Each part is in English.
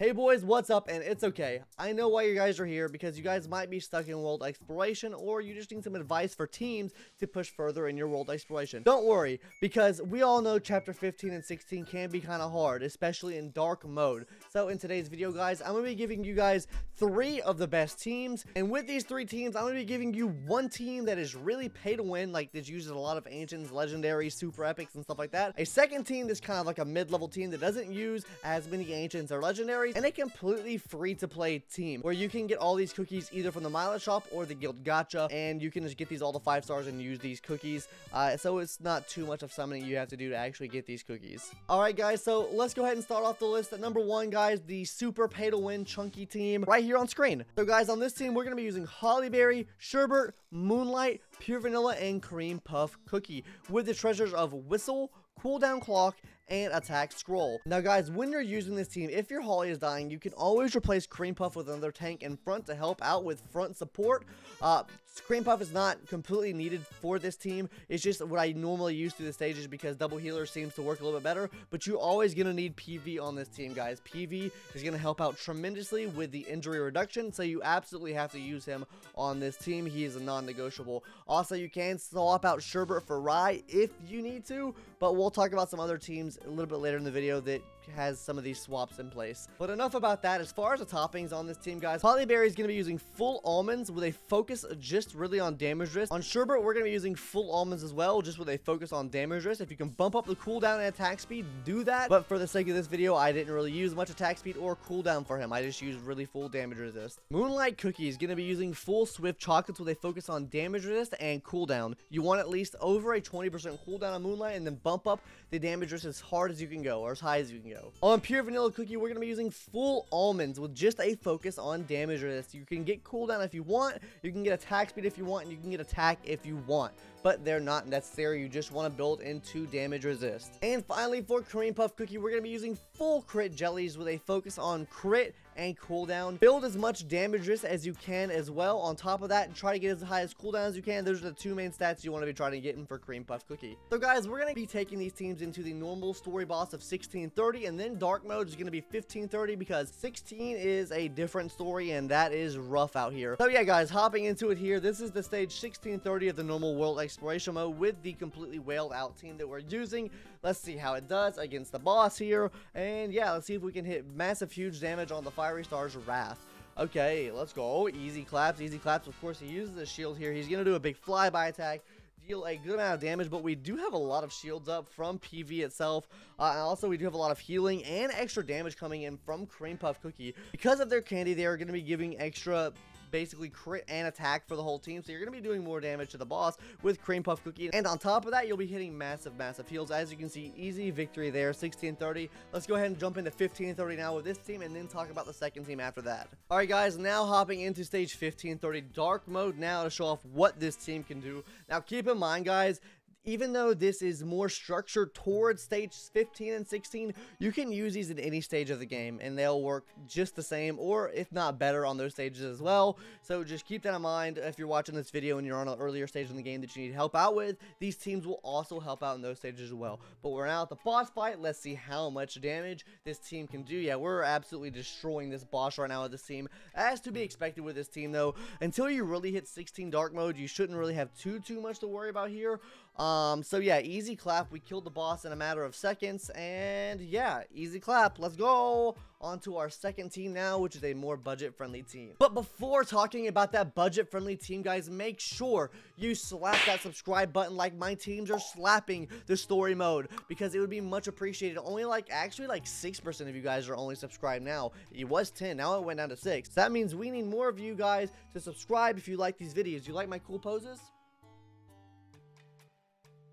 Hey boys, what's up? And it's okay. I know why you guys are here, because you guys might be stuck in world exploration, or you just need some advice for teams to push further in your world exploration. Don't worry, because we all know chapter 15 and 16 can be kind of hard, especially in dark mode. So in today's video, guys, I'm going to be giving you guys 3 of the best teams, and with these 3 teams, I'm going to be giving you one team that is really pay to win, like that uses a lot of ancients, legendaries, super epics, and stuff like that. A second team that's kind of like a mid-level team that doesn't use as many ancients or legendaries, and a completely free-to-play team where you can get all these cookies either from the mileage shop or the guild gacha, and you can just get these all the 5 stars and use these cookies. So it's not too much of summoning you have to do to actually get these cookies. Alright guys, so let's go ahead and start off the list at number 1, guys, the super pay-to-win chunky team right here on screen. So guys, on this team, we're going to be using Hollyberry, Sherbet, Moonlight, Pure Vanilla, and Cream Puff Cookie with the treasures of Whistle, Cooldown Clock, and Attack Scroll. Now guys, when you're using this team, if your Holly is dying, you can always replace Cream Puff with another tank in front to help out with front support. Cream Puff is not completely needed for this team. It's just what I normally use through the stages because double healer seems to work a little bit better, but you're always going to need PV on this team, guys. PV is going to help out tremendously with the injury reduction, so you absolutely have to use him on this team. He is a non-negotiable. Also, you can swap out Sherbet for Rye if you need to, but we'll talk about some other teams a little bit later in the video that has some of these swaps in place. But enough about that. As far as the toppings on this team, guys, Hollyberry is going to be using full almonds with a focus just really on damage risk. On Sherbet, we're going to be using full almonds as well, just with a focus on damage risk. If you can bump up the cooldown and attack speed, do that. But for the sake of this video, I didn't really use much attack speed or cooldown for him. I just used really full damage resist. Moonlight Cookie is going to be using full Swift Chocolates with a focus on damage resist and cooldown. You want at least over a 20% cooldown on Moonlight, and then bump up the damage risk as hard as you can go, or as high as you can go. On Pure Vanilla Cookie, we're going to be using full almonds with just a focus on damage resist. You can get cooldown if you want, you can get attack speed if you want, and you can get attack if you want, but they're not necessary. You just want to build into damage resist. And finally, for Cream Puff Cookie, we're going to be using full crit jellies with a focus on crit and cooldown. Build as much damage risk as you can as well. On top of that, try to get as high as cooldown as you can. Those are the 2 main stats you want to be trying to get in for Cream Puff Cookie. So guys, we're going to be taking these teams into the normal story boss of 1630, and then dark mode is going to be 1530 because 16 is a different story and that is rough out here. So yeah guys, hopping into it here, this is the stage 1630 of the normal world exploration mode with the completely whaled out team that we're using. Let's see how it does against the boss here, and yeah, let's see if we can hit massive huge damage on the Fiery Star's Wrath. Okay, let's go. Easy claps, easy claps. Of course, he uses the shield here. He's gonna do a big flyby attack, deal a good amount of damage, but we do have a lot of shields up from PV itself. And also, we do have a lot of healing and extra damage coming in from Cream Puff Cookie. Because of their candy, they are going to be giving extra basically crit and attack for the whole team, so you're going to be doing more damage to the boss with Cream Puff Cookie, and on top of that, you'll be hitting massive heals. As you can see, easy victory there. 1630. Let's go ahead and jump into 1530 now with this team, and then talk about the second team after that. Alright guys, now hopping into stage 1530 dark mode now to show off what this team can do. Now keep in mind guys, even though this is more structured towards stage 15 and 16, you can use these in any stage of the game and they'll work just the same, or if not better, on those stages as well. So just keep that in mind if you're watching this video and you're on an earlier stage in the game that you need help out with. These teams will also help out in those stages as well. But we're now at the boss fight. Let's see how much damage this team can do. Yeah, we're absolutely destroying this boss right now with this team, as to be expected with this team though. Until you really hit 16 dark mode, you shouldn't really have too much to worry about here. So yeah, easy clap. We killed the boss in a matter of seconds, and yeah, easy clap. Let's go on to our second team now, which is a more budget-friendly team. But before talking about that budget-friendly team, guys, make sure you slap that subscribe button like my teams are slapping the story mode, because it would be much appreciated. Only actually 6% of you guys are only subscribed now. It was 10, now it went down to 6. So that means we need more of you guys to subscribe if you like these videos. You like my cool poses?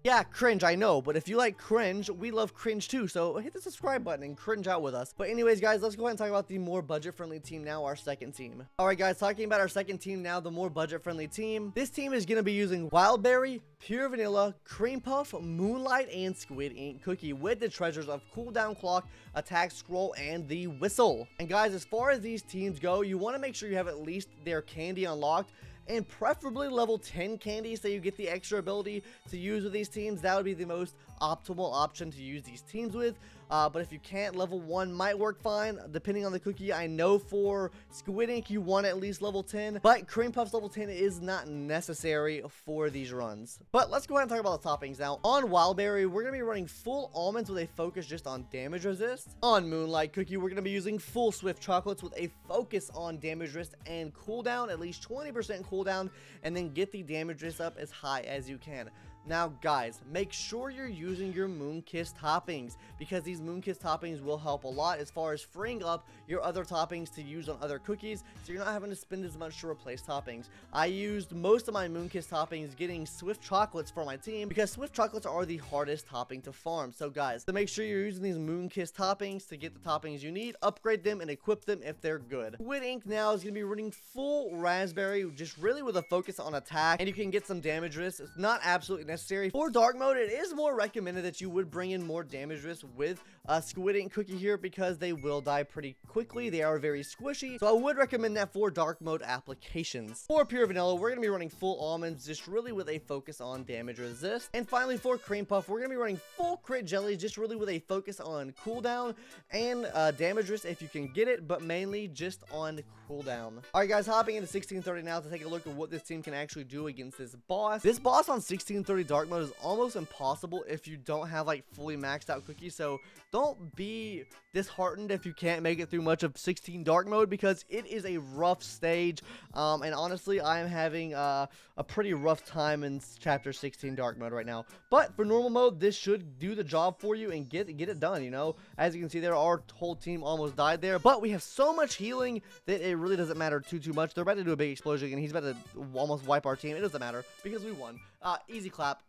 Yeah, cringe, I know, but if you like cringe, we love cringe too, so hit the subscribe button and cringe out with us. But anyways, guys, let's go ahead and talk about the more budget-friendly team now, our second team. Alright, guys, talking about our second team now, the more budget-friendly team. This team is going to be using Wildberry, Pure Vanilla, Cream Puff, Moonlight, and Squid Ink Cookie with the treasures of Cooldown Clock, Attack Scroll, and the Whistle. And guys, as far as these teams go, you want to make sure you have at least their candy unlocked, and preferably level 10 candy, so you get the extra ability to use with these teams. That would be the most optimal option to use these teams with. but if you can't, level 1 might work fine, depending on the cookie. I know for Squid Ink, you want at least level 10, but Cream Puff's level 10 is not necessary for these runs. But let's go ahead and talk about the toppings now. On Wildberry, we're going to be running full almonds with a focus just on damage resist. On Moonlight Cookie, we're going to be using full Swift Chocolates with a focus on damage resist and cooldown, at least 20% cooldown, and then get the damage resist up as high as you can. Now guys, make sure you're using your Moonkiss toppings, because these Moonkiss toppings will help a lot as far as freeing up your other toppings to use on other cookies, so you're not having to spend as much to replace toppings. I used most of my Moonkiss toppings getting Swift Chocolates for my team, because Swift Chocolates are the hardest topping to farm. So guys, to make sure you're using these Moonkiss toppings to get the toppings you need, upgrade them and equip them if they're good. Squid Ink now is going to be running full Raspberry, just really with a focus on attack, and you can get some damage risk. It's not absolutely necessary. For dark mode, it is more recommended that you would bring in more damage risk with Squid Ink Cookie here, because they will die pretty quickly. They are very squishy, so I would recommend that for dark mode applications. For Pure Vanilla, we're going to be running full almonds, just really with a focus on damage resist. And finally, for Cream Puff, we're going to be running full Crit Jelly, just really with a focus on cooldown and damage risk if you can get it, but mainly just on cooldown. Alright guys, hopping into 1630 now to take a look at what this team can actually do against this boss. This boss on 1630 dark mode is almost impossible if you don't have like fully maxed out cookies, so don't be disheartened if you can't make it through much of 16 dark mode, because it is a rough stage, and honestly I am having a pretty rough time in chapter 16 dark mode right now. But for normal mode, this should do the job for you and get it done. You know, as you can see there, our whole team almost died there, but we have so much healing that it really doesn't matter too much. They're about to do a big explosion and he's about to almost wipe our team. It doesn't matter because we won. Easy clap.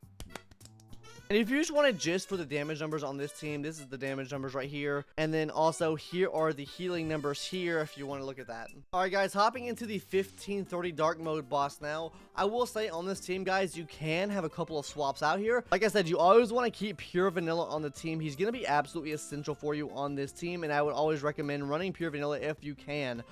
And if you just want to gist for the damage numbers on this team, this is the damage numbers right here. And then also here are the healing numbers here if you want to look at that. Alright guys, hopping into the 1530 dark mode boss now. I will say on this team, guys, you can have a couple of swaps out here. Like I said, you always want to keep Pure Vanilla on the team. He's going to be absolutely essential for you on this team, and I would always recommend running Pure Vanilla if you can,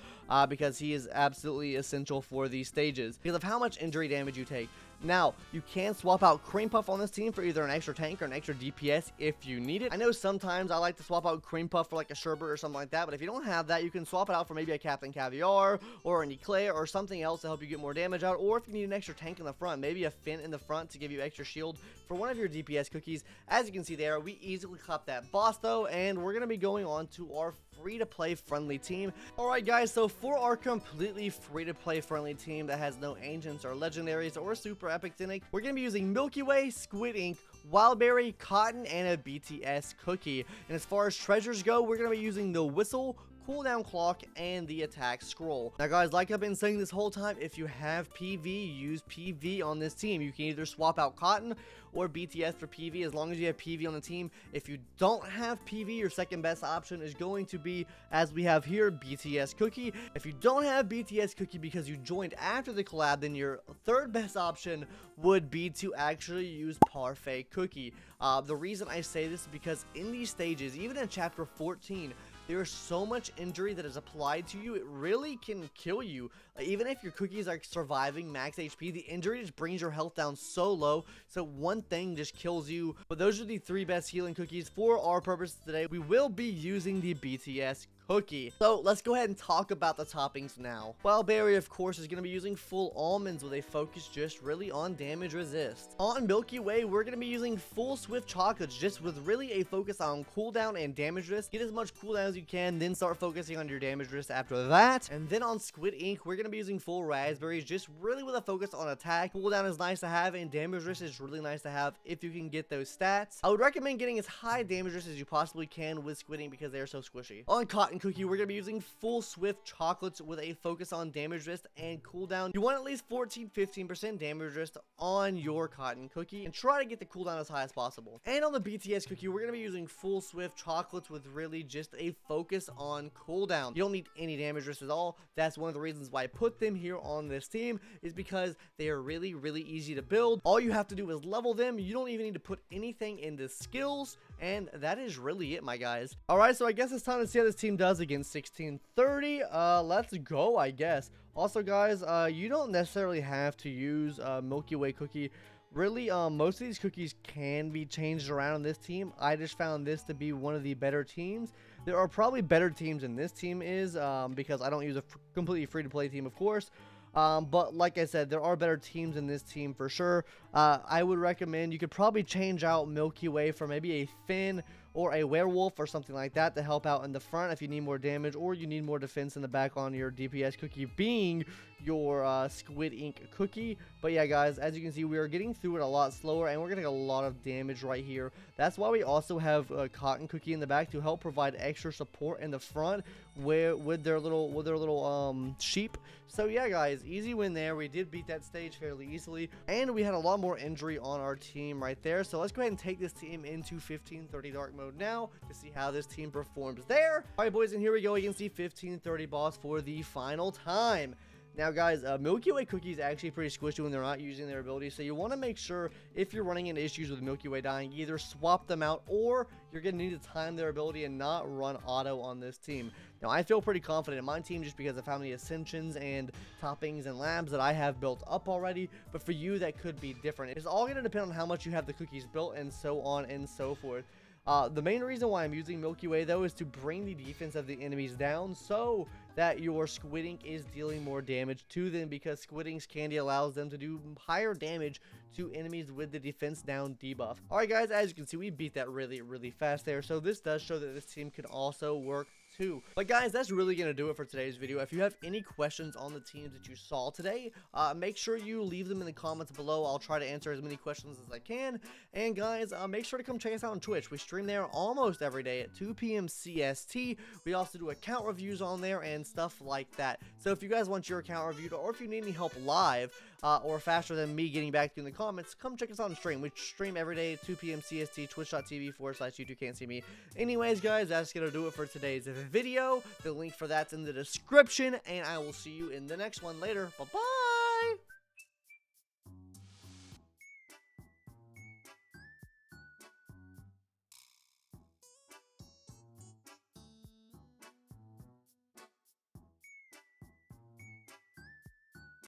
because he is absolutely essential for these stages because of how much injury damage you take. Now, you can swap out Cream Puff on this team for either an extra tank or an extra DPS if you need it. I know sometimes I like to swap out Cream Puff for like a sherbet or something like that, but if you don't have that, you can swap it out for maybe a Captain Caviar or an Eclair or something else to help you get more damage out, or if you need an extra tank in the front, maybe a Finn in the front to give you extra shield for one of your DPS cookies. As you can see there, we easily clapped that boss though, and we're going to be going on to our free-to-play friendly team. Alright guys, so for our completely free-to-play friendly team that has no ancients or legendaries or super epics in it, we're going to be using Milky Way, Squid Ink, Wildberry, Cotton, and a BTS cookie. And as far as treasures go, we're going to be using the Whistle, cooldown clock, and the attack scroll. Now guys, like I've been saying this whole time, if you have PV, use PV on this team. You can either swap out Cotton or BTS for PV as long as you have PV on the team. If you don't have PV, your second best option is going to be, as we have here, BTS Cookie. If you don't have BTS Cookie because you joined after the collab, then your third best option would be to actually use Parfait Cookie. The reason I say this is because in these stages, even in chapter 14, there is so much injury that is applied to you, it really can kill you. Even if your cookies are surviving max HP, the injury just brings your health down so low, so one thing just kills you. But those are the 3 best healing cookies for our purposes today. We will be using the BTS cookie. So let's go ahead and talk about the toppings now. Wildberry, of course, is going to be using full almonds with a focus just really on damage resist. On Milky Way, we're going to be using full Swift Chocolates just with really a focus on cooldown and damage risk. Get as much cooldown as you can, then start focusing on your damage risk after that. And then on Squid Ink, we're going to be using full raspberries just really with a focus on attack. Cooldown is nice to have, and damage risk is really nice to have if you can get those stats. I would recommend getting as high damage risk as you possibly can with Squid Ink because they are so squishy. On Cotton Cookie, we're going to be using full Swift Chocolates with a focus on damage risk and cooldown. You want at least 14-15% damage risk on your Cotton Cookie and try to get the cooldown as high as possible. And on the BTS Cookie, we're going to be using full Swift Chocolates with really just a focus on cooldown. You don't need any damage risk at all. That's one of the reasons why I put them here on this team, is because they are really easy to build. All you have to do is level them. You don't even need to put anything into skills, and that is really it, my guys. Alright, so I guess it's time to see how this team does against 1630. Let's go, I guess. Also, guys, you don't necessarily have to use Milky Way Cookie Really, most of these cookies can be changed around on this team. I just found this to be one of the better teams. There are probably better teams than this team is, because I don't use a completely free-to-play team, of course. But like I said, there are better teams in this team for sure. I would recommend you could probably change out Milky Way for maybe a Finn or a Werewolf or something like that to help out in the front if you need more damage or you need more defense in the back on your DPS cookie being your Squid Ink cookie. But yeah, guys, as you can see, we are getting through it a lot slower and we're getting a lot of damage right here. That's why we also have a Cotton Cookie in the back to help provide extra support in the front with their little sheep. So yeah, guys, easy win there. We did beat that stage fairly easily, and we had a lot more injury on our team right there. So let's go ahead and take this team into 1530 dark mode now to see how this team performs there. All right, boys, and here we go against the 1530 boss for the final time. Now, guys, Milky Way Cookie is actually pretty squishy when they're not using their abilities, so you want to make sure if you're running into issues with Milky Way dying, either swap them out or you're going to need to time their ability and not run auto on this team. Now, I feel pretty confident in my team just because of how many Ascensions and Toppings and Labs that I have built up already, but for you, that could be different. It's all going to depend on how much you have the cookies built and so on and so forth. The main reason why I'm using Milky Way, though, is to bring the defense of the enemies down so that your Squid Ink is dealing more damage to them, because Squid Ink's candy allows them to do higher damage to enemies with the defense down debuff. Alright, guys, as you can see, we beat that really fast there, so this does show that this team could also work too. But guys, that's really going to do it for today's video. If you have any questions on the teams that you saw today, make sure you leave them in the comments below. I'll try to answer as many questions as I can. And guys, make sure to come check us out on Twitch. We stream there almost every day at 2 p.m. CST. We also do account reviews on there and stuff like that. So if you guys want your account reviewed, or if you need any help live, or faster than me getting back to you in the comments, come check us out on stream. We stream every day at 2 p.m. CST, twitch.tv/YouTube-can't-see-me. Anyways, guys, that's going to do it for today's video. The link for that's in the description, and I will see you in the next one later. Bye-bye!